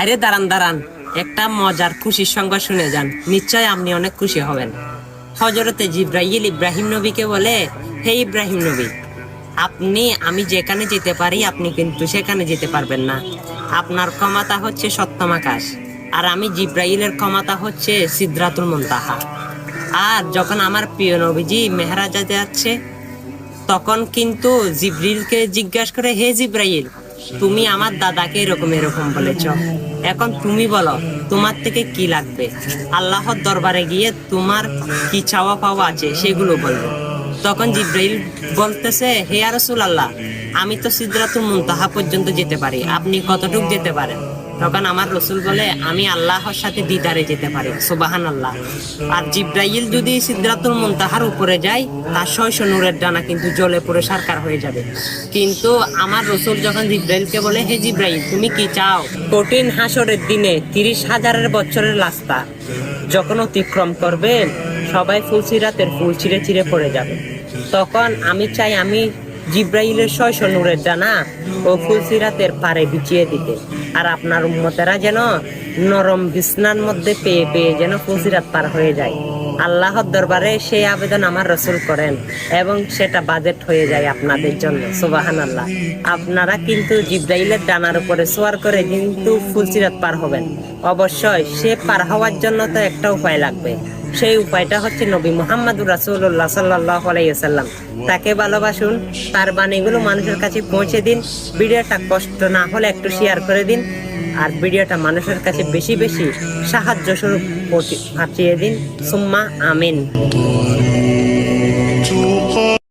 আরে দাঁড়ান দাঁড়ান, একটা মজার খুশির সংবাদ শুনে যান, নিশ্চয় আপনি অনেক খুশি হবেন। হযরতে জিবরাইল ইব্রাহিম নবীকে বলে, হে ইব্রাহিম নবী, আমি যেখানে যেতে পারি আপনি কিন্তু সেখানে যেতে পারবেন না। আপনার ক্ষমতা হচ্ছে সপ্তম আকাশ, আর আমি জিবরাইলের ক্ষমতা হচ্ছে সিদরাতুল মুনতাহা। আর যখন আমার প্রিয় নবীজি মেহরাজে যাচ্ছে, তখন কিন্তু জিবরিলকে জিজ্ঞাসা করে, হে জিব্রাইল, তুমি আমার দাদাকে এরকম এরকম বলেছ, এখন তুমি বলো তোমার থেকে কি লাগবে, আল্লাহর দরবারে গিয়ে তোমার কি চাওয়া পাওয়া আছে সেগুলো বলবো। তখন জিব্রাইল বলতেছে, হে ইয়া রাসূলুল্লাহ, আমি তো সিদরাতুল মুনতাহা পর্যন্ত যেতে পারি, আপনি কতটুক যেতে পারেন? তখন আমার রসুল বলে, আমি আল্লাহর সাথে দিদারে যেতে পারি। সুবহানাল্লাহ। আর জিব্রাইল যদি সিদরাতুল মুনতাহার উপরে যায়, তার 600 নূরের ডানা কিন্তু জ্বলে পুড়ে সারকার হয়ে যাবে। কিন্তু আমার রসুল যখন জিব্রাইলকে বলে, হে জিব্রাইল, তুমি কি চাও? কঠিন হাসরের দিনে 30,000 বছরের রাস্তা যখন অতিক্রম করবেন, সবাই ফুলসিরাতের ফুল ছিঁড়ে ছিঁড়ে পড়ে যাবে। তখন আমি চাই আমি জিব্রাইলের 600 নূরের ডানা ও ফুলসিরাতের পারে বিছিয়ে দিতে, আর আপনার উম্মতেরা যেন নরম বিছনার মধ্যে পেয়ে পেয়ে যেন ফুলসিরাত পার হয়ে যায়। আল্লাহর দরবারে সেই আবেদন আমার রসুল করেন এবং সেটা বাজেট হয়ে যায় আপনাদের জন্য। সুবহানাল্লাহ। আপনারা কিন্তু জিব্রাইলের ডানার উপরে সোয়ার করে কিন্তু ফুলসিরাত পার হবেন। অবশ্যই সে পার হওয়ার জন্য তো একটা উপায় লাগবে, সেই উপায়টা হচ্ছে নবী মুহাম্মদুর রাসূলুল্লাহ সাল্লাল্লাহু আলাইহি ওয়াসাল্লাম। তাকে ভালোবাসুন, তার বাণীগুলো মানুষের কাছে পৌঁছে দিন। ভিডিওটা কষ্ট না হলে একটু শেয়ার করে দিন, আর ভিডিওটা মানুষের কাছে বেশি বেশি সাহায্য স্বরূপ পাঠিয়ে দিন। সুম্মা আমিন।